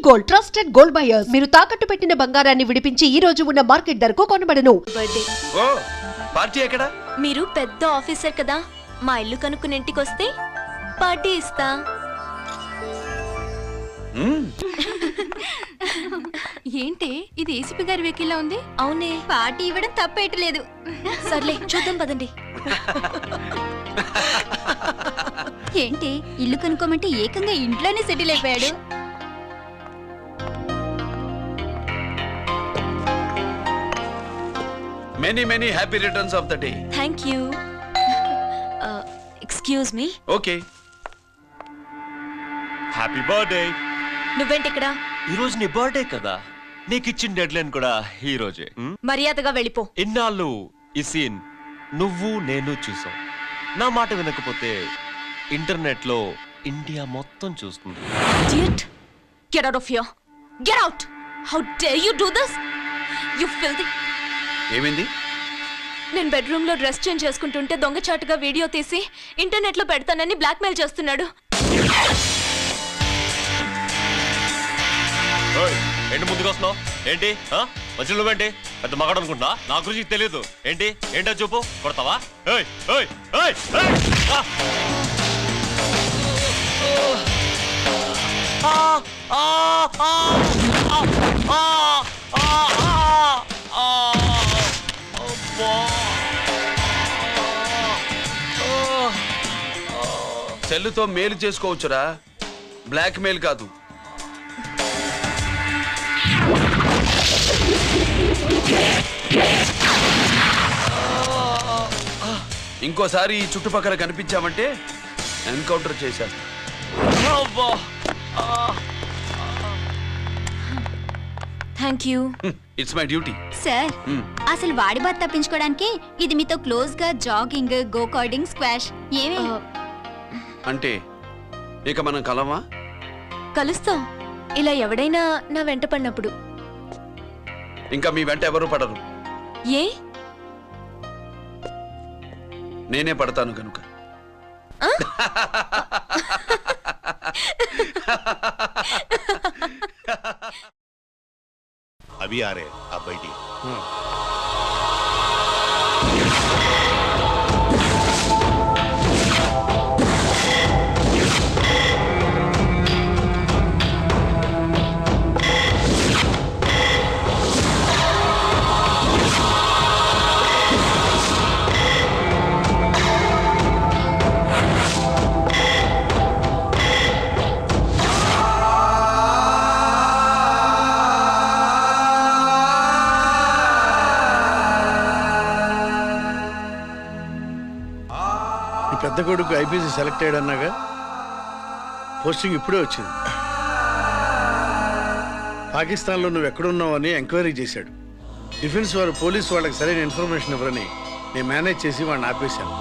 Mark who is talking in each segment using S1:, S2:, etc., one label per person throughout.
S1: Gold, trusted gold buyers. మీరు తాకట్టు పెట్టిన బంగారాన్ని విడిపించి ఈ రోజు ఉన్న మార్కెట్ ధరకు కొనబడను.
S2: బర్త్డే.
S3: ఓ పార్టీ ఎక్కడ?
S2: మీరు పెద్ద ఆఫీసర్ కదా, మా ఇల్లు కనుక్కుని ఇంటికి వస్తే పార్టీ ఇస్తా.
S4: ఏంటి ఇది ఏసీపీ గారి వెహికల్లా ఉంది?
S2: అవునే,
S4: పార్టీ ఇవ్వడం తప్పేయట్లేదు.
S2: సర్లే చూద్దాం పదండి.
S4: ఏంటి ఇల్లు కనుక్కోమంటే ఏకంగా ఇంట్లోనే సెటిల్ అయిపోయాడు.
S3: Many happy returns of the day.
S2: Thank you. Excuse me.
S3: Okay.
S5: Happy birthday.
S2: నువ్వేంటి ఇక్కడ?
S5: ఈ రోజు నీ బర్త్డే కదా, నీకు ఇచ్చిన డెడ్ లైన్ కూడా ఈ రోజే.
S2: మర్యాదగా వెళ్ళిపో.
S5: ఇన్నాళ్ళు ఈ సీన్ నువ్వు నేను చూసాం. నా మాట వినకపోతే ఇంటర్నెట్ లో ఇండియా మొత్తం చూస్తుంది.
S2: Idiot. Get out of here. Get out. How dare you do this? You filthy.
S3: ఏమైంది?
S2: నేను బెడ్రూమ్ లో డ్రెస్ చేంజ్ చేసుకుంటుంటే దొంగచాటుగా వీడియో తీసి ఇంటర్నెట్ లో పెడతానని బ్లాక్మెయిల్ చేస్తున్నాడు.
S5: ఏంటి ముందుకు వస్తున్నావు? ఏంటి మధ్యలో నువ్వేంటి పెద్ద మగాడు అనుకుంటా? నా గురించి తెలియదు ఏంటి? ఏంటో చూపు, కొడతావా?
S3: సెల్లుతో మేలు చేసుకోవచ్చురా, బ్లాక్ మెయిల్ కాదు. ఇంకోసారి ఈ చుట్టుపక్కల కనిపించామంటే ఎన్కౌంటర్ చేసేస్తా.
S2: Thank you.
S3: It's my duty.
S4: Sir అసలు వాడి బాధ తప్పించుకోవడానికి ఇది మీతో క్లోజ్ గా జాగింగ్, గో కార్డింగ్, స్క్వాష్ ఏమే
S3: అంటే ఇక మనం కలవా?
S2: కలుస్తాం, ఇలా ఎవడైనా నా వెంట పడినప్పుడు.
S3: ఇంకా మీ వెంట ఎవరు పడరు.
S2: ఏ?
S3: నేనే పడతాను కనుక.
S6: अभी आ रहे आप बैठिए।
S7: పెద్ద కొడుకు ఐపీసీ సెలెక్ట్ అయ్యాడన్నాగా, పోస్టింగ్ ఇప్పుడే వచ్చింది. పాకిస్తాన్లో నువ్వు ఎక్కడున్నావని ఎంక్వైరీ చేశాడు. డిఫెన్స్ వారు పోలీసు వాళ్ళకి సరైన ఇన్ఫర్మేషన్ ఇవ్వరని నేను మేనేజ్ చేసి వాడిని ఆపేశాను.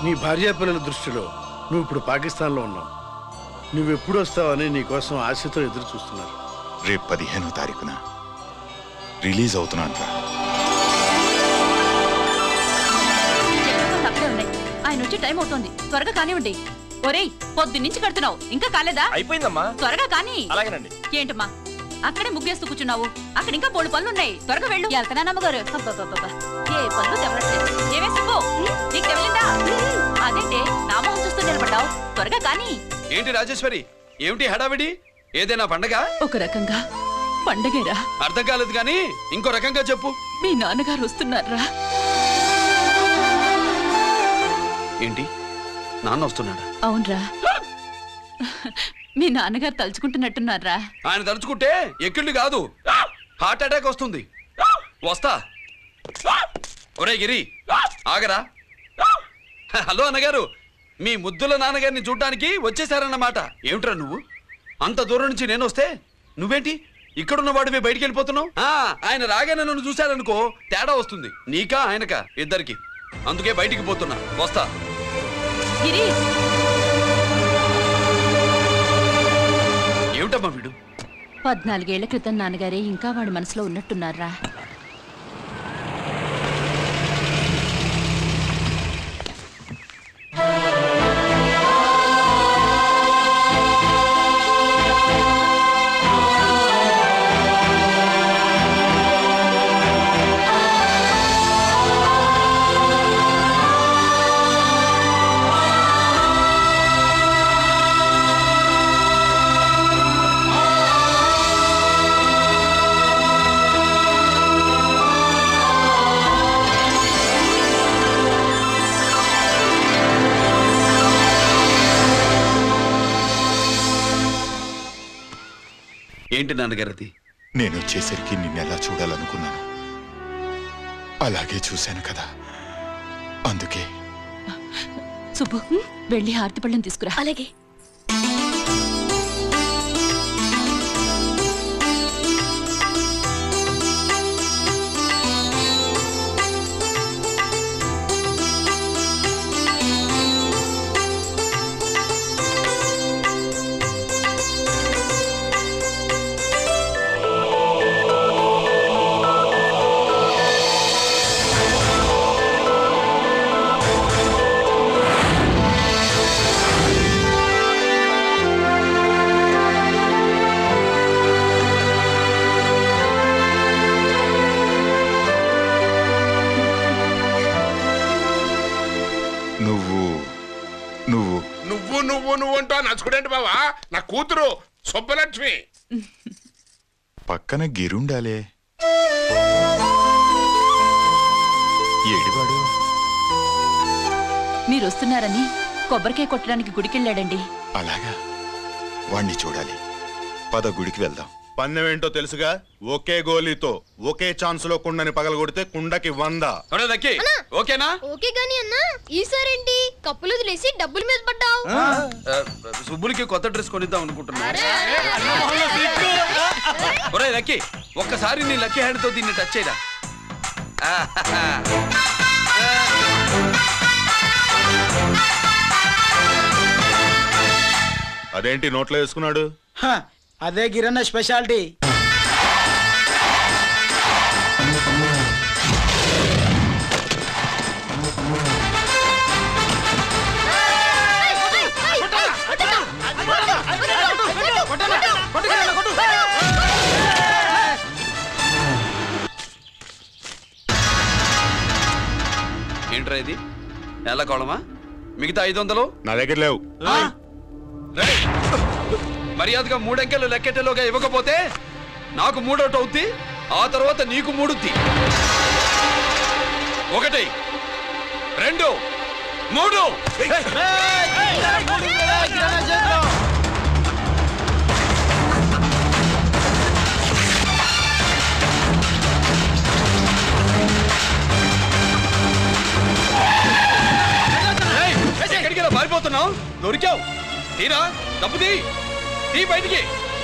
S7: నీ భార్యాపిల్లల దృష్టిలో నువ్వు ఇప్పుడు పాకిస్తాన్లో ఉన్నావు. నువ్వు ఎప్పుడు వస్తావని నీ కోసం ఆశతో ఎదురు చూస్తున్నారు.
S6: రేపు 15వ తారీఖున రిలీజ్ అవుతున్నాను రా.
S4: ఆయన వచ్చి టైం అవుతోంది, త్వరగా కానివ్వండి. ఒరేయ్ పొద్దున్నుంచి కడుతున్నావు, ఇంకా కాలేదా?
S5: అయిపోయిందమ్మా.
S4: త్వరగా కానీ.
S5: అలాగేనండి.
S4: ఏంటమ్మా అక్కడే ముగ్గేస్తూ కూర్చున్నావు? అక్కడ ఇంకా 3 పనులున్నాయి, త్వరగా వెళ్ళు. వెళ్తానా నమ్మగారు? అబ్బబ్బబ్బబ్బా, ఏ పనులు తెవరట్లేదు. ఏమే సుబ్బు, నీకు తెవలిందా? అదేంటే నా మొహం చూస్తూ నిలబడ్డావు, త్వరగా కానీ.
S3: ఏంటి రాజేశ్వరి, ఏమిటి హడావిడి? ఏదైనా పండగ?
S4: ఒక రకంగా పండగేరా.
S3: అర్థం కాలేదు కానీ ఇంకో రకంగా చెప్పు.
S4: మీ నాన్నగారు వస్తున్నారా?
S3: ఏంటి, నాన్న వస్తున్నాడా?
S4: అవునరా, మీ నాన్నగారు తలుచుకుంటున్నట్టున్నారా?
S3: ఆయన తలుచుకుంటే ఎక్కిళ్ళు కాదు, హార్ట్ అటాక్ వస్తుంది. వస్తా. ఒరే గిరి ఆగరా. హలో అన్నగారు, మీ ముద్దుల నాన్నగారిని చూడ్డానికి వచ్చేసారన్నమాట. ఏమిట్రా నువ్వు, అంత దూరం నుంచి నేను వస్తే నువ్వేంటి ఇక్కడున్న వాడివి బయటికి వెళ్ళిపోతున్నావు? ఆయన రాగానే నన్ను చూశారనుకో తేడా వస్తుంది, నీకా ఆయనకా ఇద్దరికి. అందుకే బయటికి పోతున్నా, వస్తా. ఏమిటమ్మా వీడు?
S4: 14 ఏళ్ల క్రితం నాన్నగారే ఇంకా వాడి మనసులో ఉన్నట్టున్నారా?
S3: ఏంటి నాన్నగారు అది?
S6: నేను వచ్చేసరికి నిన్నెలా చూడాలనుకున్నాను అలాగే చూశాను కదా, అందుకే.
S4: సుబ్బు వెళ్ళి హారతి పళ్ళని తీసుకురా.
S2: అలాగే.
S8: నువ్వు అంటూ నచ్చుకుడేంటి బావా? నా కూతురు సుబ్బలక్ష్మి.
S6: పక్కన గిరుండాలే, ఏడివాడు?
S4: మీరు వస్తున్నారని కొబ్బరికాయ కొట్టడానికి గుడికెళ్ళాడండి.
S6: అలాగా, వాణ్ణి చూడాలి. పద గుడికి వెళ్దాం.
S9: పందెం ఏంటో తెలుసుగా, ఒకే గోలీతో ఒకే ఛాన్స్ లో కుండని పగలగొడితే కుండకి 100.
S3: ఓకేనా?
S10: ఓకే గాని అన్నా, ఈసారేంటి కప్పులు వదిలేసి డబ్బుల మీద పడ్డావు?
S3: సుబ్బులకి కొత్త డ్రెస్ కొనిద్దాం అనుకుంటున్నా. ఒరేయ్ లక్కీ, ఒక్కసారి నీ లక్కీ హ్యాండ్ తో దీన్ని టచ్ చేయరా.
S9: అదేంటి నోట్లో వేసుకున్నాడు?
S11: అదే గిరన్న స్పెషాలిటీ.
S3: ఏంట్రా ఇది? ఎలా కోళమా? మిగతా 500
S9: నా దగ్గర లేవు.
S3: మర్యాదగా 3 అంకెలు లెక్కెట్టలోగా ఇవ్వకపోతే నాకు 3 అవుద్ది, ఆ తర్వాత నీకు 3. 1 2 3. ఎక్కడికి పారిపోతున్నావు? దొరికావు. తీరా డబ్బు తీ బయటికి.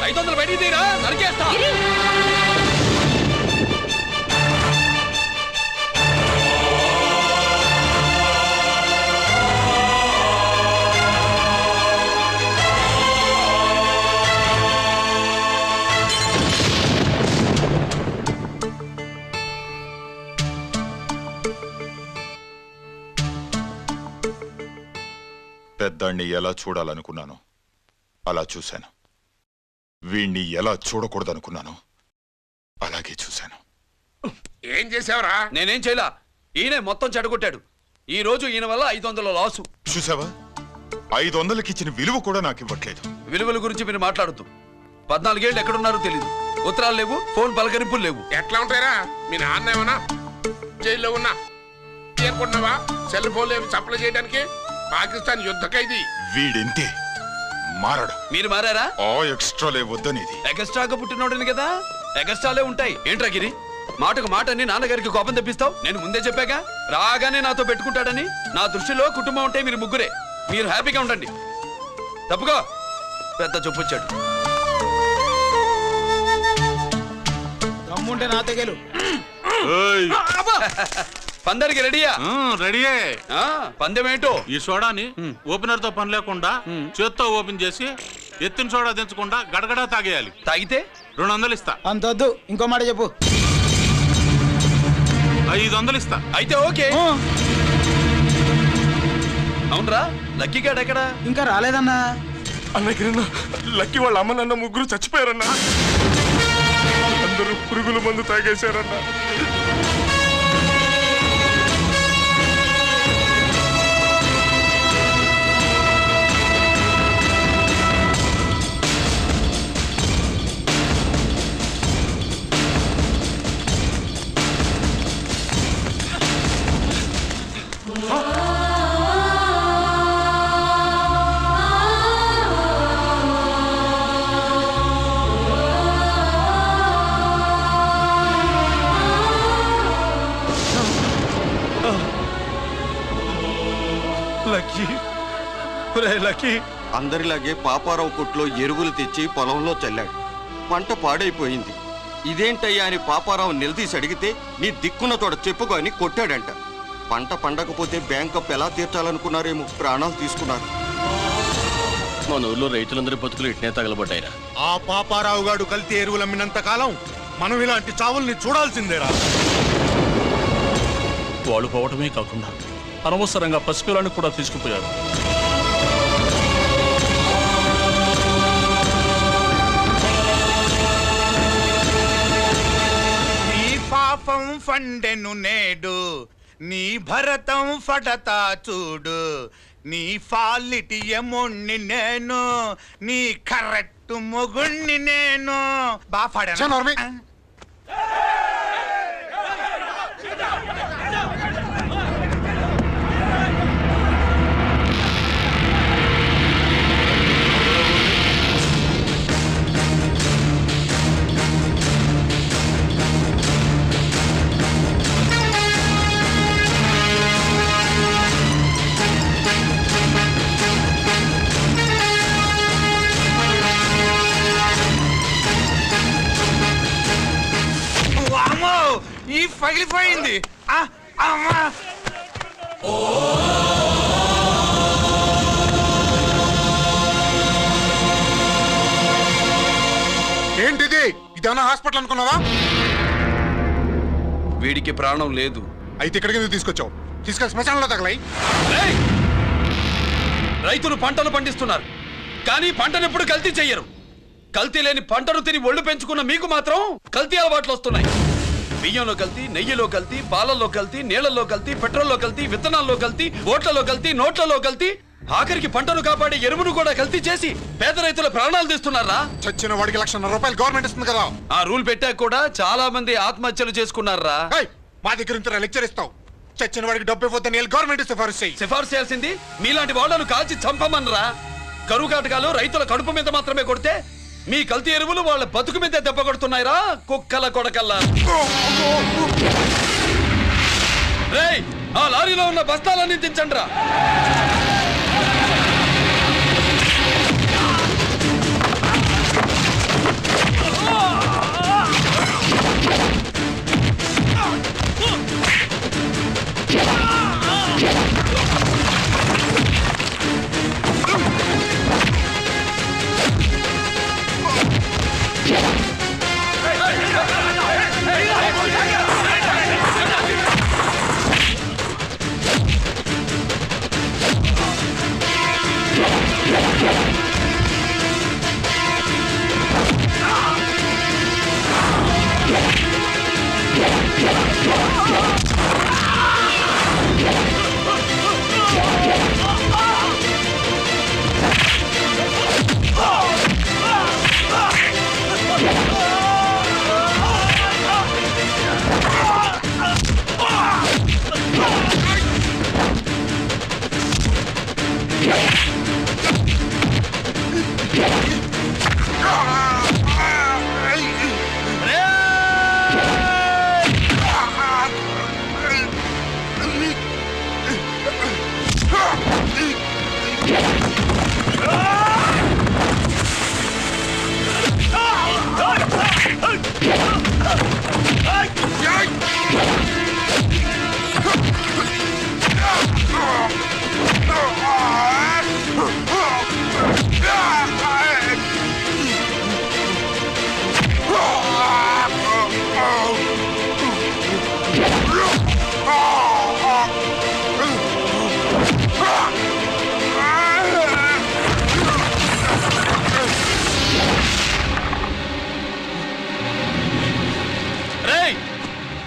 S3: 500 బయటికి తీరా, నరికేస్తా.
S6: పెద్దాన్ని ఎలా చూడాలనుకున్నాను అలా చూశాను, వీణ్ణి ఎలా చూడకూడదనుకున్నాను అలాగే చూశాను.
S8: ఏం చేసావురా?
S3: నేనేం చేయలా, ఈయనే మొత్తం చెడగొట్టాడు. ఈ రోజు ఈయన వల్ల 500 లాసు.
S6: చూసావా, 500కి ఇచ్చిన విలువ కూడా నాకు ఇవ్వట్లేదు.
S3: విలువల గురించి మీరు మాట్లాడుతూ 14 ఏళ్ళు ఎక్కడున్నారో తెలీదు. ఉత్తరాలు లేవు, ఫోన్ పలకరింపులు లేవు.
S8: ఎట్లా ఉంటారా? మీ నాన్న ఏమన్నా జైల్లో ఉన్నా అనుకుంటున్నావా? సెల్ ఫోన్ లేవు సప్లై చేయడానికి. పాకిస్తాన్ యుద్ధ ఖైదీ.
S6: వీడింతే మారడు.
S3: మీరు మారారా?
S6: ఆ ఎక్స్ట్రాలే వద్దనేది.
S3: ఎగస్ట్రాగా పుట్టినోడని కదా, ఎగస్ట్రాలే ఉంటాయి. ఏంట్రా గిరి, మాటకు మాట అని నాన్నగారికి కోపం తెప్పిస్తావు? నేను ముందే చెప్పాగా, రాగానే నాతో పెట్టుకుంటాడని. నా దృష్టిలో కుటుంబం ఉంటే మీరు ముగ్గురే. మీరు హ్యాపీగా ఉండండి. తప్పుకో, పెద్ద చొప్పొచ్చాడు.
S11: దమ్ముంటే నా తెగలు.
S3: పందరికి రెడీయా?
S9: రెడీయే.
S3: పందెమేంటో?
S9: ఈ సోడాని ఓపెనర్ తో పని లేకుండా చేత్తో ఓపెన్ చేసి ఎత్తిన సోడా దించకుండా గడగడా తాగేయాలి.
S3: తాగితే
S9: 200 ఇస్తా.
S11: అంతొద్దు, ఇంకో మాట చెప్పు.
S9: 500 ఇస్తా.
S3: అయితే ఓకే. అవునరా, లక్కీ గాడు ఎక్కడా?
S11: ఇంకా రాలేదన్నా.
S9: అన్నగిరన్నా, లక్కీ వాళ్ళ అమ్మ నాన్న ముగ్గురు చచ్చిపోయారన్నా. అందరూ పురుగుల మందు తాగేశారన్నా. లక్కీ
S12: అందరిలాగే పాపారావు కొట్లో ఎరువులు తెచ్చి పొలంలో చల్లాడు. పంట పాడైపోయింది. ఇదేంటయ్యా అని పాపారావు నిలదీసి అడిగితే నీ దిక్కున్న తోడ చెప్పుకో అని కొట్టాడంట. పంట పండకపోతే బ్యాంక్ అప్పు ఎలా తీర్చాలనుకున్నారేమో ప్రాణాలు తీసుకున్నారు.
S5: మన ఊర్లో రైతులందరి బతుకులు ఇట్నే తగలబడ్డాయిరా.
S9: ఆ పాపారావు గాడు కల్తీ ఎరువులు అమ్మినంత కాలం మనం ఇలాంటి చావుల్ని చూడాల్సిందేరా.
S13: వాళ్ళు పోవటమే కాకుండా అనవసరంగా పసిపిల్లాన్ని కూడా తీసుకుపోయారు.
S14: నీ పాపం ఫండెను నేడు, నీ భరతం ఫడతా చూడు. నీ ఫాలిటి ఎముణ్ణి నేను, నీ కరెక్ట్ మొగుణ్ణి నేను. బాగా ఈ పగిలిపోయింది.
S9: ఏంటిది? ఇదేమన్నా హాస్పిటల్ అనుకున్నావా?
S3: వీడికి ప్రాణం లేదు.
S9: అయితే ఇక్కడికి ఎందుకు తీసుకొచ్చావు? తీసుకెళ్ళి శ్మశానంలో తగలై.
S3: రైతులు పంటలు పండిస్తున్నారు, కానీ పంటను ఎప్పుడు కల్తీ చెయ్యరు. కల్తీ లేని పంటను తిని ఒళ్ళు పెంచుకున్న మీకు మాత్రం కల్తీ అలవాట్లు వస్తున్నాయి. బియ్యంలో కల్తీ, నెయ్యిలో కల్తీ, పాలల్లో కల్తీ, నీళ్లలో కల్తీ, పెట్రోల్లో కల్తీ, విత్తనాల్లో కల్తీ, ఓట్లలో కల్తీ, నోట్లలో కల్తీ, ఆఖరికి పంటను కాపాడే ఎరువును కూడా కల్తీ చేసి పేద రైతుల ప్రాణాలు తీస్తున్నారా?
S9: చచ్చిన వాడికి ₹1,00,000 గవర్నమెంట్ ఇస్తుంది కదా.
S3: ఆ రూల్ పెట్టాక కూడా చాలా మంది ఆత్మహత్యలు చేసుకున్నారా?
S9: మా దగ్గర ఇంత లెక్చర్ ఇస్తావు. చచ్చిన వాడికి డబ్బు ఇవ్వద్దని గవర్నమెంట్
S3: సిఫార్సు చేయాల్సింది మీలాంటి వాళ్ళను కాల్చి చంపమనరా? కరువు కాటకాలు రైతుల కడుపు మీద మాత్రమే కొడితే మీ కల్తీ ఎరువులు వాళ్ళ బతుకు మీద దెబ్బ కొడుతున్నాయిరా కుక్కల కొడకల్లా. రేయ్, ఆ లారీలో ఉన్న బస్తాలన్నీ దించండి రా.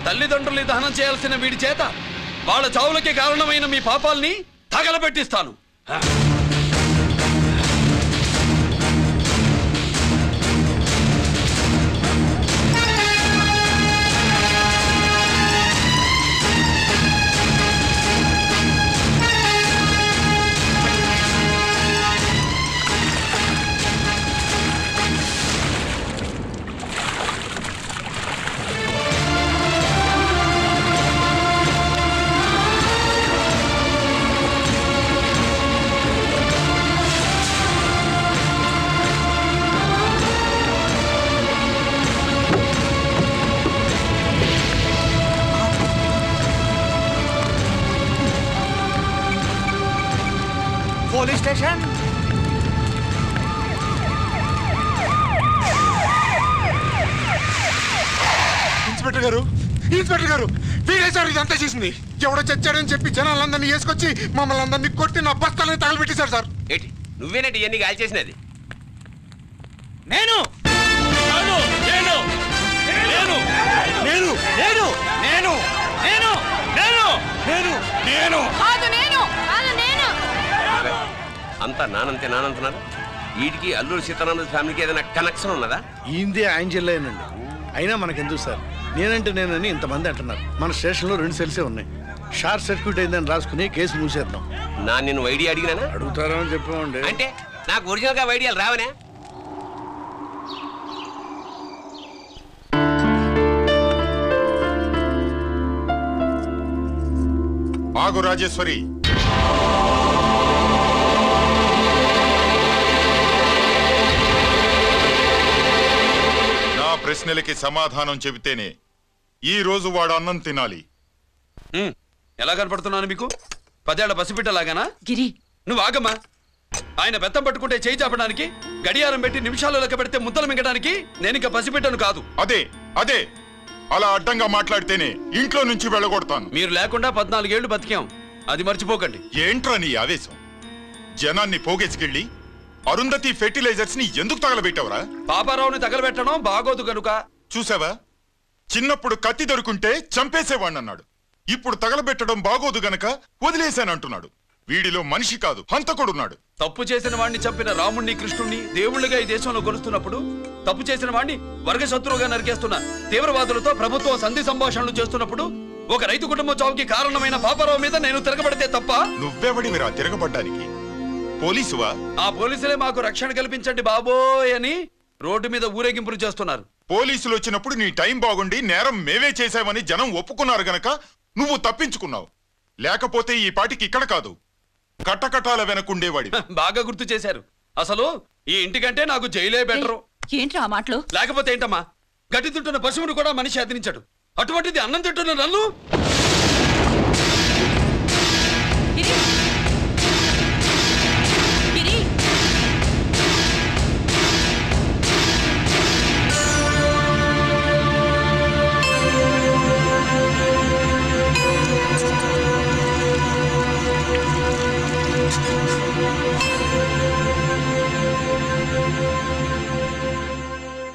S3: తల్లిదండ్రుల్ని దహనం చేయాల్సిన వీడి చేత వాళ్ళ చావులకి కారణమైన మీ పాపాల్ని తగలబెట్టిస్తాను.
S14: స్టేషన్.
S9: ఇన్స్పెక్టర్ గారు, ఇన్స్పెక్టర్ గారు, వీడే సార్ ఇదంతా చేసింది. ఎవడో చచ్చాడని చెప్పి జనాలందరినీ వేసుకొచ్చి మమ్మల్ని అందరినీ కొట్టి నా బస్తాలని తగలబెట్టేశారు సార్.
S15: ఏంటి నువ్వేనండి ఇవన్నీ గాలి చేసినది?
S14: నేను
S9: నేను నేను నేను నేను నేను నేను నేను నేను నేను
S15: అంతా నానంటున్నారు. వీటికి అల్లూరి సీతారామరాజు ఫ్యామిలీకి ఏదైనా కనెక్షన్ ఉన్నదా?
S7: ఈందే ఆయన జిల్లాయేనండి. అయినా మనకెందుకు సార్, నేనంటే నేనని ఇంతమంది అంటున్నారు. మన స్టేషన్లో 2 సెల్సే ఉన్నాయి. షార్ట్ సర్క్యూట్ అయిందని రాసుకుని కేసు మూసేద్దాం.
S15: నేను ఐడియా అడిగినా
S7: అడుగుతారా అని చెప్పామండి.
S15: అంటే నాకు ఒరిజినల్ గా ఐడియాలు రావనే?
S9: ఆగు రాజేశ్వరి. నా ప్రశ్నలకి సమాధానం చెబితేనే ఈ రోజు వాడు అన్నం తినాలి.
S3: ఎలా కనపడుతున్నాను మీకు? 10 ఏళ్ల పసిపిట్టలాగానా?
S4: గిరి
S3: నువ్వు ఆగమ్మా. ఆయన బెత్తం పట్టుకుంటే చేయి చాపడానికి, గడియారం పెట్టి నిమిషాలు లెక్క పెడితే ముద్దలు మింగడానికి నేను ఇంకా పసిపిట్టను కాదు.
S9: అదే అదే అలా అడ్డంగా మాట్లాడితేనే ఇంట్లో నుంచి వెళ్ళగొడతాను.
S3: మీరు లేకుండా 14 ఏళ్లు బతికాం, అది మర్చిపోకండి.
S9: ఏంట్రా నీ ఆవేశం? జనాన్ని పోగేసుకెళ్ళి అరుంధతి ఫెర్టిలైజర్స్ ని ఎందుకు తగలబెట్టావురా?
S3: పాపారావుని తగలబెట్టడం బాగోదు గనుక.
S9: చూసావా, చిన్నప్పుడు కత్తి దొరుకుంటే చంపేసేవాణ్ణన్నాడు. ఇప్పుడు తగలబెట్టడం బాగోదు గనక వదిలేశానంటున్నాడు. వీడిలో మనిషి కాదు, హంతకుడున్నాడు.
S3: తప్పు చేసిన వాడిని చంపిన రాముణ్ణి, కృష్ణుణ్ణి దేవుళ్ళుగా ఈ దేశంలో కొలుస్తున్నప్పుడు, తప్పు చేసిన వాడిని వర్గశత్రువుగా నరికేస్తున్న తీవ్రవాదులతో ప్రభుత్వం సంధి సంభాషణలు చేస్తున్నప్పుడు, ఒక రైతు కుటుంబం చావుకి కారణమైన పాపారావు మీద నేను తిరగబడితే తప్ప?
S9: నువ్వెవడివిరా తిరగబడ్డానికి? పోలీసువా?
S3: ఆ పోలీసులే మాకు రక్షణ కల్పించండి బాబోయ్ అని రోడ్డు మీద ఊరేగింపులు చేస్తున్నారు.
S9: పోలీసులు వచ్చినప్పుడు నీ టైం బాగుండి నేరం మేమే చేశామని జనం ఒప్పుకున్నారు గనక నువ్వు తప్పించుకున్నావు. లేకపోతే ఈ పాటికి ఇక్కడ కాదు, కట్టకటాల వెనకుండేవాడి.
S3: బాగా గుర్తు చేశారు. అసలు ఈ ఇంటికంటే నాకు జైలే బెటరు.
S4: ఏంట్రా ఆ మాటలు?
S3: లేకపోతే ఏంటమ్మా, గట్టి తింటున్న పశువును కూడా మనిషి అదిరించాడు. అటువంటిది అన్నం తింటున్న నన్ను?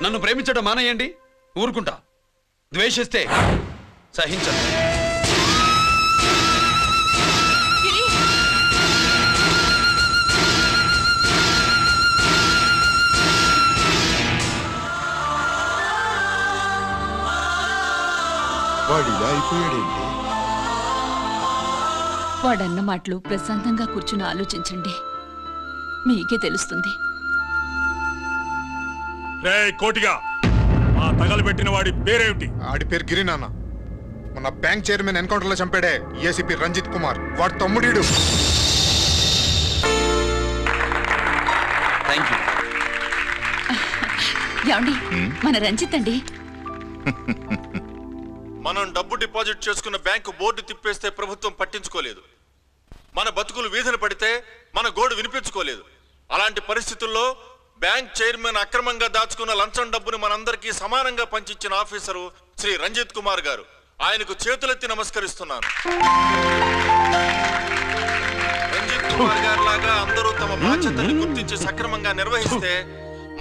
S3: నన్ను ప్రేమించడం మానేయండి, ఊరుకుంటా. ద్వేషిస్తే సహించను.
S9: వాడిలా అయిపోయాడేంటి?
S4: వాడన్న మాటలు ప్రశాంతంగా కూర్చుని ఆలోచించండి, మీకే తెలుస్తుంది.
S9: రే కోటిగా, ఆ తగలబెట్టిన వాడి పేరేమిటి? ఆడి పేరు గిరి నాన్న. మన బ్యాంక్ చైర్మన్ ఎన్కౌంటర్ లో చంపాడే ఏసీపీ రంజిత్ కుమార్, వాడు తమ్ముడీడు.
S4: ఏమండి, మన రంజిత్ అండి.
S9: మనం డబ్బు డిపాజిట్ చేసుకున్న బ్యాంకు బోర్డు తిప్పేస్తే ప్రభుత్వం పట్టించుకోలేదు. మన బతుకులు వీధన పడితే మన గోడు వినిపించుకోలేదు. అలాంటి పరిస్థితుల్లో బ్యాంక్ చైర్మన్ అక్రమంగా దాచుకున్న లంచం డబ్బును మనందరికీ సమానంగా పంచిచ్చిన ఆఫీసరు శ్రీ రంజిత్ కుమార్ గారు. ఆయనకు చేతులెత్తి నమస్కరిస్తున్నాను. రంజిత్ కుమార్ గారి లాగా అందరూ తమ బాధ్యతను గుర్తించి సక్రమంగా నిర్వహిస్తే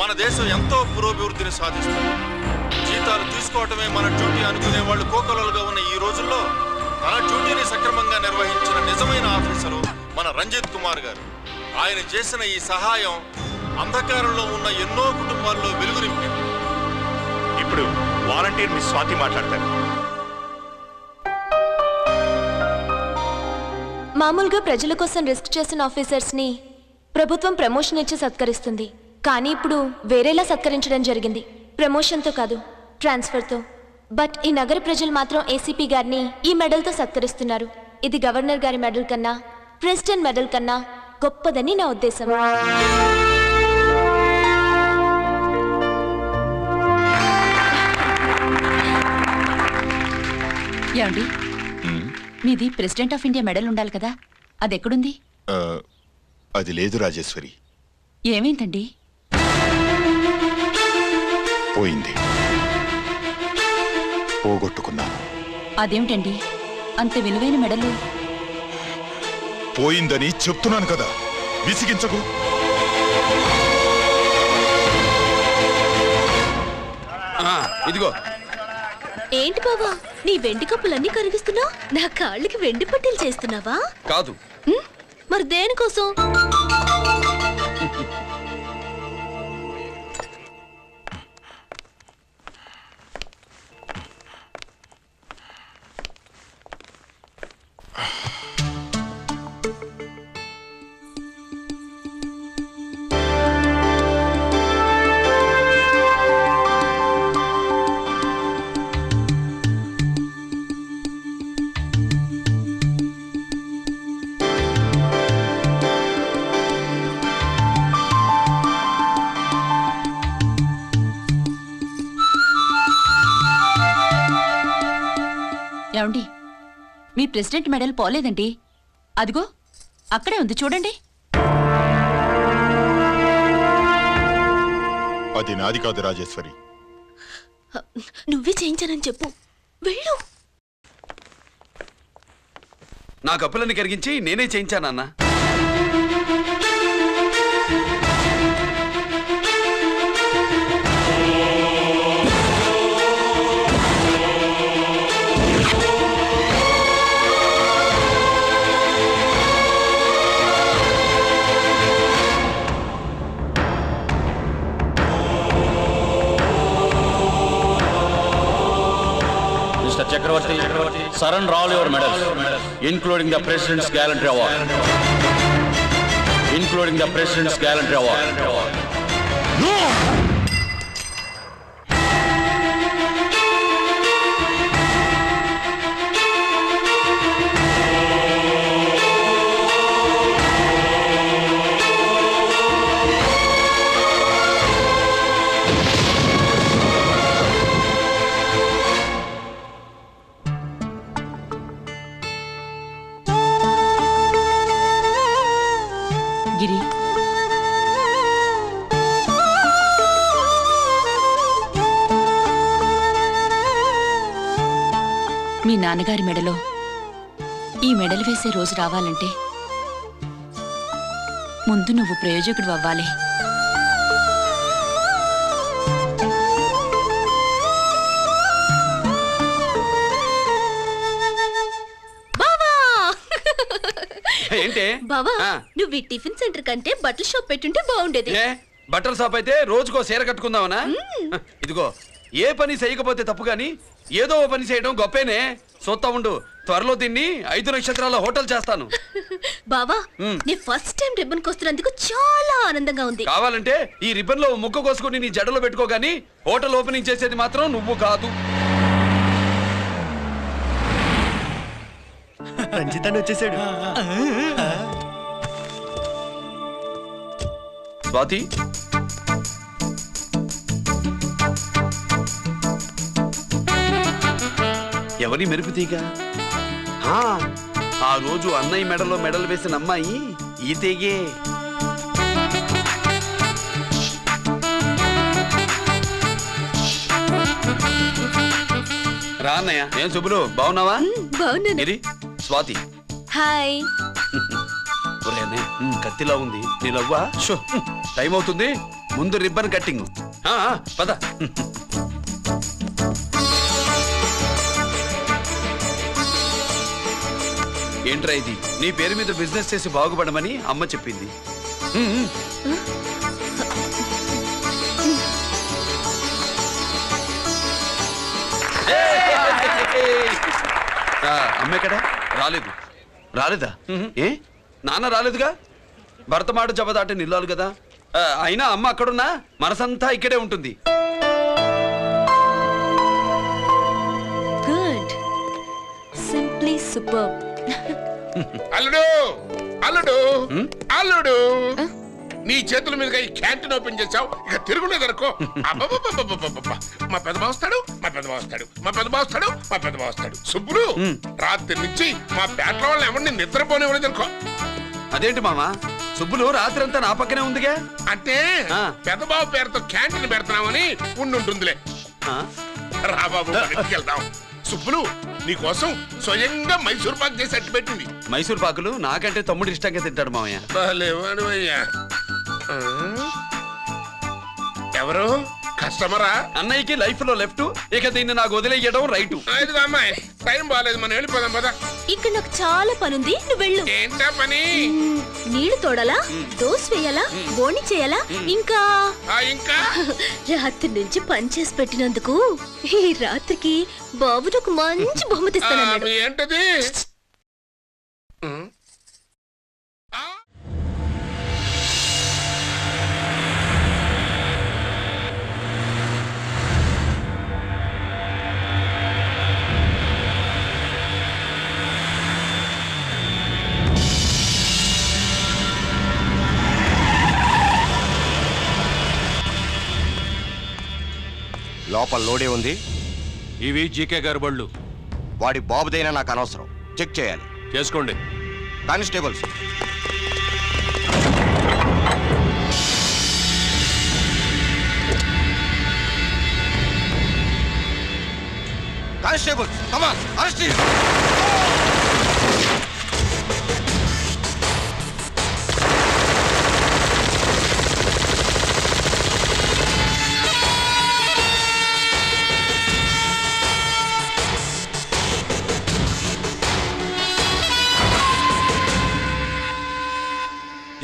S9: మన దేశం ఎంతో పురోభివృద్ధిని సాధిస్తుంది. జీతాలు తీసుకోవటమే మన డ్యూటీ అనుకునే వాళ్ళు కోకొలలుగా ఉన్న ఈ రోజుల్లో తన డ్యూటీని సక్రమంగా నిర్వహించిన నిజమైన ఆఫీసరు మన రంజిత్ కుమార్ గారు. ఆయన చేసిన ఈ సహాయం అంధకారంలో ఉన్న ఎన్నో కుటుంబాల్లో వెలుగు నింపింది. ఇప్పుడు వాలంటీర్ మిస్ స్వాతి మాట్లాడతారు.
S2: మామూలుగా ప్రజల కోసం రిస్క్ చేసిన ఆఫీసర్స్ ని ప్రభుత్వం ప్రమోషన్ ఇచ్చి సత్కరిస్తుంది. కానీ ఇప్పుడు వేరేలా సత్కరించడం జరిగింది. ప్రమోషన్తో కాదు, ట్రాన్స్ఫర్తో. బట్ ఈ నగర ప్రజలు మాత్రం ఏసీపీ గారిని ఈ మెడల్తో సత్కరిస్తున్నారు. ఇది గవర్నర్ గారి మెడల్ కన్నా, ప్రెసిడెంట్ మెడల్ కన్నా గొప్పదని నా ఉద్దేశం.
S4: ఏమండి, మీది ప్రెసిడెంట్ ఆఫ్ ఇండియా మెడల్ ఉండాలి కదా, అది ఎక్కడుంది?
S6: అది లేదు రాజేశ్వరి.
S4: ఏమైందండి?
S6: పోయింది. పోగొట్టుకున్నాను.
S4: అదేమిటండి అంత విలువైన మెడలు?
S6: పోయిందని చెప్తున్నాను కదా, విసిగించకు.
S3: ఇదిగో.
S2: ఏంటి బావా, నీ వెండి కప్పులన్నీ కరిగిస్తున్నావు? నా కాళ్ళకి వెండి పట్టీలు చేస్తున్నావా?
S3: కాదు.
S2: మరి దేనికోసం?
S4: ఏమండి, మీ ప్రెసిడెంట్ మెడల్ పోలేదండి. అదిగో అక్కడే ఉంది చూడండి.
S6: అది నాది కాదు రాజేశ్వరి.
S2: నువ్వే చేయించానని చెప్పు. వెళ్ళు.
S3: నా కప్పులన్నీ కరిగించి నేనే చేయించానన్నా.
S16: Mr. Chakravarti, surrender all your medals, including the President's Gallantry Award. Including the President's Gallantry Award. No!
S4: గిరి, మీ నాన్నగారి మెడలో ఈ మెడలు వేసే రోజు రావాలంటే ముందు నువ్వు ప్రయోజకుడు అవ్వాలి.
S3: ఏంటి
S2: బావా, నువ్వు ఈ టిఫిన్ సెంటర్ కంటే బట్టల షాప్ పెట్టుంటే బాగుండేది.
S3: బట్టల షాప్ అయితే రోజుకో చీర కట్టుకుందామనా? ఇదిగో, ఏ పని చేయకపోతే తప్పు గాని ఏదో ఓ పని చేయడం గొప్పేనే. సొత్తా ఉండు, త్వరలో దీన్ని 5 నక్షత్రాల హోటల్ చేస్తాను.
S2: బావా, నీ ఫస్ట్ టైం రిబ్బన్ కోస్తున్నందుకు చాలా ఆనందంగా ఉంది.
S3: కావాలంటే ఈ రిబ్బన్ లో ముక్క కోసుకుని నీ జడలో పెట్టుకోగాని హోటల్ ఓపెనింగ్ చేసేది మాత్రం నువ్వు కాదు.
S5: రంజితాన్ని వచ్చేసాడు.
S3: స్వాతి, ఎవరి మెరుపు తీగ? ఆ రోజు అన్నయ్య మెడలో మెడలు వేసిన అమ్మాయి ఈ తీగే. రా అన్నయ్య. ఏం శుభ్రు, బాగున్నావా?
S2: బాగున్నాను.
S3: స్వాతి,
S2: హాయ్.
S3: కత్తిలా ఉంది నీ లవ్వా? టైం అవుతుంది, ముందు రిబ్బన్ కట్టింగ్. పద. ఏంట్రా ఇది? నీ పేరు మీద బిజినెస్ చేసి బాగుపడమని అమ్మ చెప్పింది. అమ్మ ఎక్కడ? రాలేదా? ఏ నాన్న రాలేదుగా? భర్త మాట జబదాటి నిల్లాలు కదా. అయినా అమ్మ అక్కడున్నా మనసంతా ఇక్కడే ఉంటుంది.
S2: Good, simply super.
S8: అల్లుడు అల్లుడు అల్లుడు, నీ చేతుల మీదుగా ఈ క్యాంటీన్ ఓపెన్ చేసావు, ఇక తిరుగులేదనుకో. మా పెద్ద బాస్తాడు మా పెద్ద బాస్తాడు మా పెద్ద బాస్తాడు మా పెద్ద బాస్తాడు సుబ్బులు రాత్రి నుంచి మా పేటల వాళ్ళని ఎవరిని నిద్రపోనివ్వలేదు అనుకో.
S3: అదేంటి మామా, సుబ్బులు రాత్రంతా నా పక్కనే ఉందిగా.
S8: అంటే పెద్దబాబు పేరుతో క్యాంటీన్ పెడుతున్నామని ఉండుంటుందిలే. రా బాబు ఇంటికి వెళ్దాం. సుబ్బులు నీకోసం స్వయంగా మైసూర్ పాక్ చేసి అట్టు పెట్టింది.
S3: మైసూర్ పాకులు నాకంటే తమ్ముడు ఇష్టంగా తింటాడు మామయ్య.
S8: ఎవరు కస్టమరా?
S3: అన్నయ్యకి లైఫ్ లో లెఫ్ట్, ఇక దీన్ని నాకు వదిలేయడం రైట్.
S8: అమ్మాయి టైం బాగాలేదు, మనం వెళ్ళిపోదాం పదా.
S2: ఇక్కడ నాకు చాలా పనుంది, నువ్వు వెళ్ళు.
S8: ఏంటా పని?
S2: నీళ్లు తోడాలా, దోశ వేయాలా, బోణి చేయాలా, ఇంకా రాత్రి నుంచి పని చేసి పెట్టినందుకు ఈ రాత్రికి బాబు నాకు మంచి బహుమతి ఇస్తానన్నాడు.
S8: ఏంటది?
S12: లోపల లోడే ఉంది.
S5: ఇవి జీకే గారి బళ్ళు.
S12: వాడి బాబుదైనా నాకు అనవసరం, చెక్ చేయాలి.
S5: చేసుకోండి.
S12: Constables constables come on, arrest him.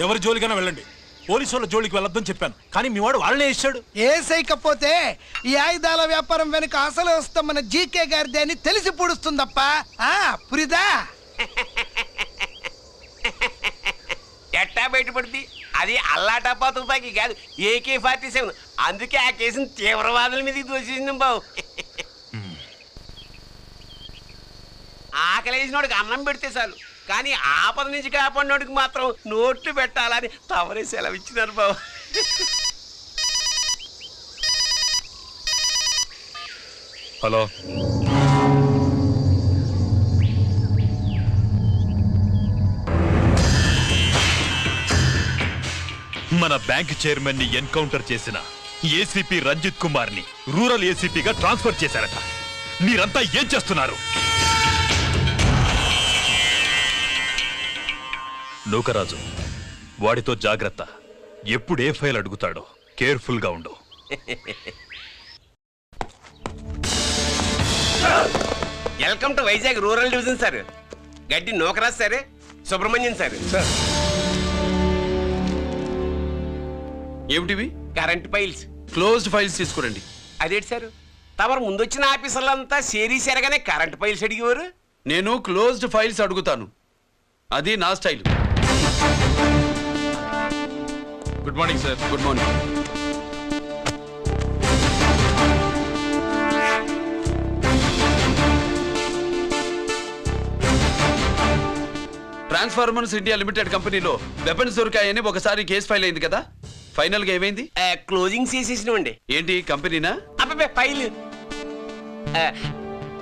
S14: ఎవరి జోలికైనా వెళ్ళండి, పోలీసు వాళ్ళ జోలికి వెళ్ళొద్దని చెప్పాను, కానీ మీ వాడు వాళ్ళనే ఇచ్చాడు.
S11: ఏసైకపోతే ఈ ఆయుధాల వ్యాపారం వెనుక అసలు వస్తాం మన జీకే గారిదే అని తెలిసి పొడుస్తుందప్ప. పురిదా
S15: ఎట్టా బయటపడుతుంది? అది అల్లాటప్పా తుపాకి కాదు, AK-47. అందుకే ఆ కేసుని తీవ్రవాదుల మీద దోషింది బాబు. ఆకలేసినోడికి అన్నం పెడితే చాలు, కానీ ఆపద నుంచి కాపాడినోడికి మాత్రం నోట్లు పెట్టాలని తవరే సెలవు ఇచ్చినారు బాబు.
S13: హలో, మన బ్యాంక్ చైర్మన్ ని ఎన్కౌంటర్ చేసిన ఏసీపీ రంజిత్ కుమార్ ని రూరల్ ఏసీపీగా ట్రాన్స్ఫర్ చేశారట. మీరంతా ఏం చేస్తున్నారు? నూకరాజు, వాడితో జాగ్రత్త. ఎప్పుడు ఏ ఫైల్ అడుగుతాడో కేర్ఫుల్ గా ఉండు.
S15: Welcome to Vizag rural division sir. Gaddi Nookaraju sir, Subrahmanyam sir.
S3: ఏమిటివి?
S15: Current files.
S3: క్లోజ్డ్ ఫైల్స్ తీసుకురండి.
S15: అదేంటి సార్, తమరు ముందొచ్చిన ఆఫీసర్లంతా సిరీస్ ఎరగానే కరెంట్ ఫైల్స్ అడిగేవారు.
S3: నేను క్లోజ్డ్ ఫైల్స్ అడుగుతాను, అది నా style.
S13: Good morning sir.
S3: Good morning. Transformers India Limited కంపెనీలో వెపన్స్ దొరికాయని ఒకసారి కేసు ఫైల్ అయింది కదా, ఫైనల్ గా ఏమైంది?
S15: క్లోజింగ్ చేసేసినండి.
S3: ఏంటి కంపెనీనా?
S15: అబ్బాయి ఫైల్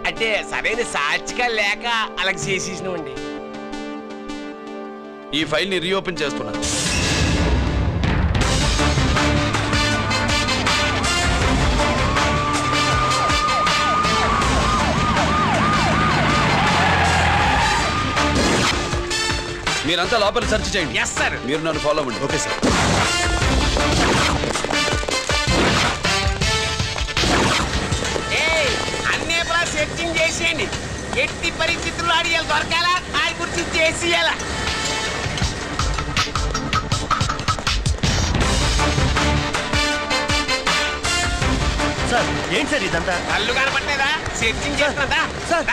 S15: అంటే సరైన సాక్షిగా లేక అలా చేసేసినండి.
S3: ఈ ఫైల్ ని రీఓపెన్ చేస్తున్నా. మీరంతా లోపల సెర్చ్ చేయండి.
S15: Yes sir.
S3: మీరు నన్ను ఫాలో అవ్వండి. Okay sir.
S15: అన్నీ సెర్చింగ్ చేసేయండి. ఎట్టి పరిస్థితుల్లో అడియాలి దొరకాలా, ఆయన గురించి చేసేయాలా.
S5: సార్ ఏంటి సార్ ఇదంతా?
S15: కళ్ళు కనపట్టలేదా? Searching చేస్తున్నదా sir?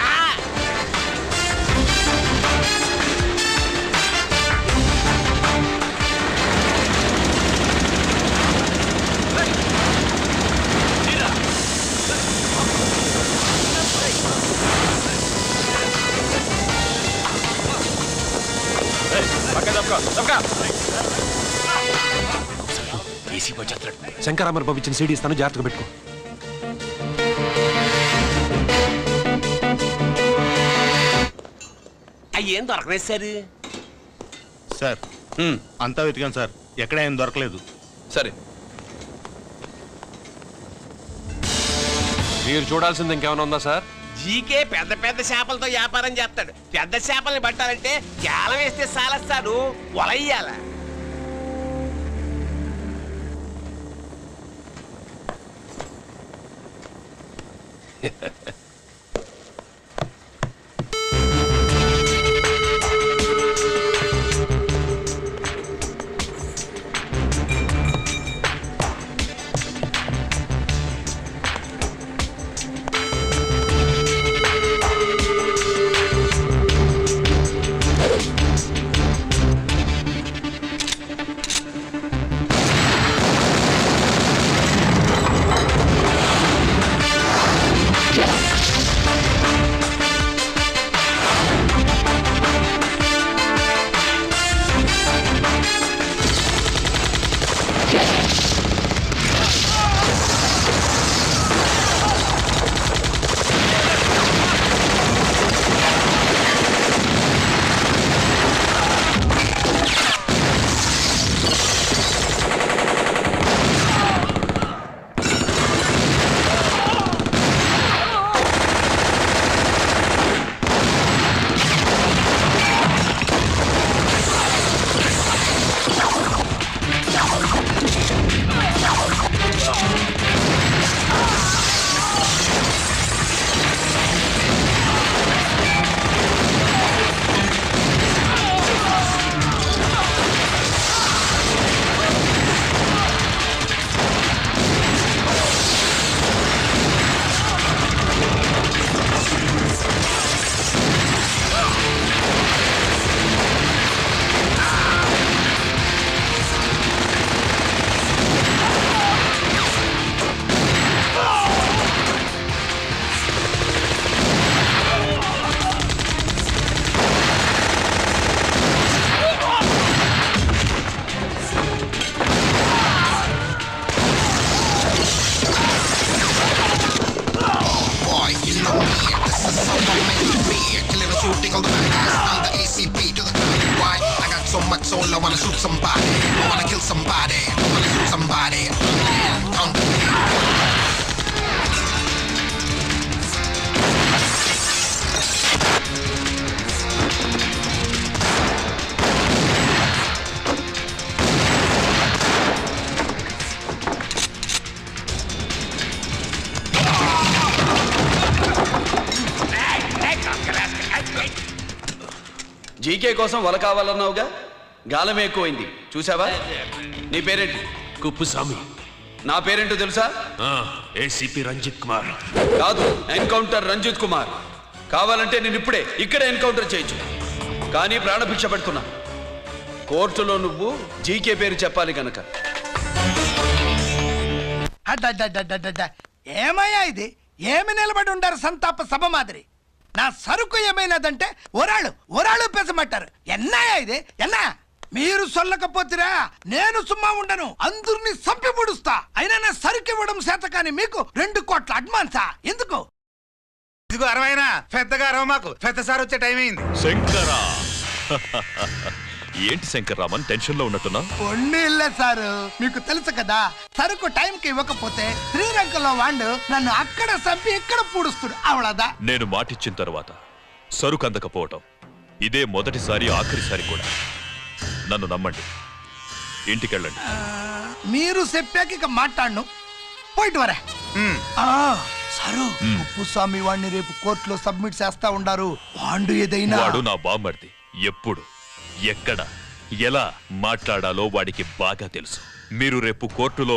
S5: శంకరామర్ బాబు ఇచ్చిన సీడీ ఇస్తాను, జాగ్రత్తగా పెట్టుకో.
S15: అయ్యేం దొరకలేదు సార్.
S6: సార్
S14: అంతా వెతికాను సార్, ఎక్కడ ఏం దొరకలేదు.
S3: సరే,
S5: మీరు చూడాల్సింది ఇంకేమైనా ఉందా సార్?
S15: జీకే పెద్ద పెద్ద చేపలతో వ్యాపారం చేస్తాడు. పెద్ద చేపల్ని పట్టాలంటే కేలం వేస్తే సాలస్తాడు, వలయ్యాల.
S17: I wanna shoot somebody, I wanna kill somebody, I wanna shoot somebody.
S3: GK కోసం వల కావాలన్నావుగా, గాలం ఎక్కువైంది చూసావా? నీ పేరేంటి?
S18: కుప్పుస్వామి.
S3: నా పేరేంటో తెలుసా?
S18: ఏసీపీ రంజిత్ కుమార్.
S3: కాదు, ఎన్కౌంటర్ రంజిత్ కుమార్. కావాలంటే నేను ఇప్పుడే ఇక్కడే ఎన్కౌంటర్ చేయొచ్చు, కానీ ప్రాణభిక్ష పెడుతున్నా. కోర్టులో నువ్వు జీకే పేరు చెప్పాలి గనక.
S11: ఏమయ్యా ఇది? ఏమి నిలబడి ఉండారు సంతాప సభ మాదిరి? నా సరుకు ఏమైనదంటే ఒరాళ్ళు పెసమంటారు. ఎన్నాయా ఇది? ఎన్నా మీరు సొల్లకపోతురా నేను సుమ్మా ఉండను, అందరినీ సంపి ముడుస్తా. అయినా నా సరుకు ఇవ్వడం చేత కానీ మీకు 2 కోట్ల అడ్వాన్సా? ఎందుకు?
S19: ఇదిగో 60 పెద్దగా అరవ, మాకు పెద్ద సార్ వచ్చే టైం అయింది.
S13: శంకరా ఏంటి శంకర్రామన్ టెన్షన్ లో ఉన్నట్టున్నా?
S11: పొండిల్లే సారు, మీకు తెలుసు కదా, సరుకు టైంకి ఇవ్వకపోతే శ్రీరంగంలో వాడు నన్ను అక్కడ చంపి ఇక్కడ పూడుస్తుడు. అవళదా
S13: నేను మాటిచ్చిన తర్వాత సరుకు అందకపోవటం ఇదే మొదటిసారి, ఆఖరిసారి కూడా. నన్ను నమ్మండి, ఇంటికెళ్ళండి.
S11: మీరు చెప్పాక ఇక మాట్లాడను, పోయిట్ వరే. సారు, ఉప్పుస్వామి వాడిని రేపు కోర్టులో సబ్మిట్ చేస్తా ఉండారు. వాడు ఏదైనా
S13: వాడు నా బామ్మర్ది. ఎప్పుడు, ఎక్కడ, ఎలా మాట్లాడాలో వాడికి బాగా తెలుసు. మీరు రేపు కోర్టులో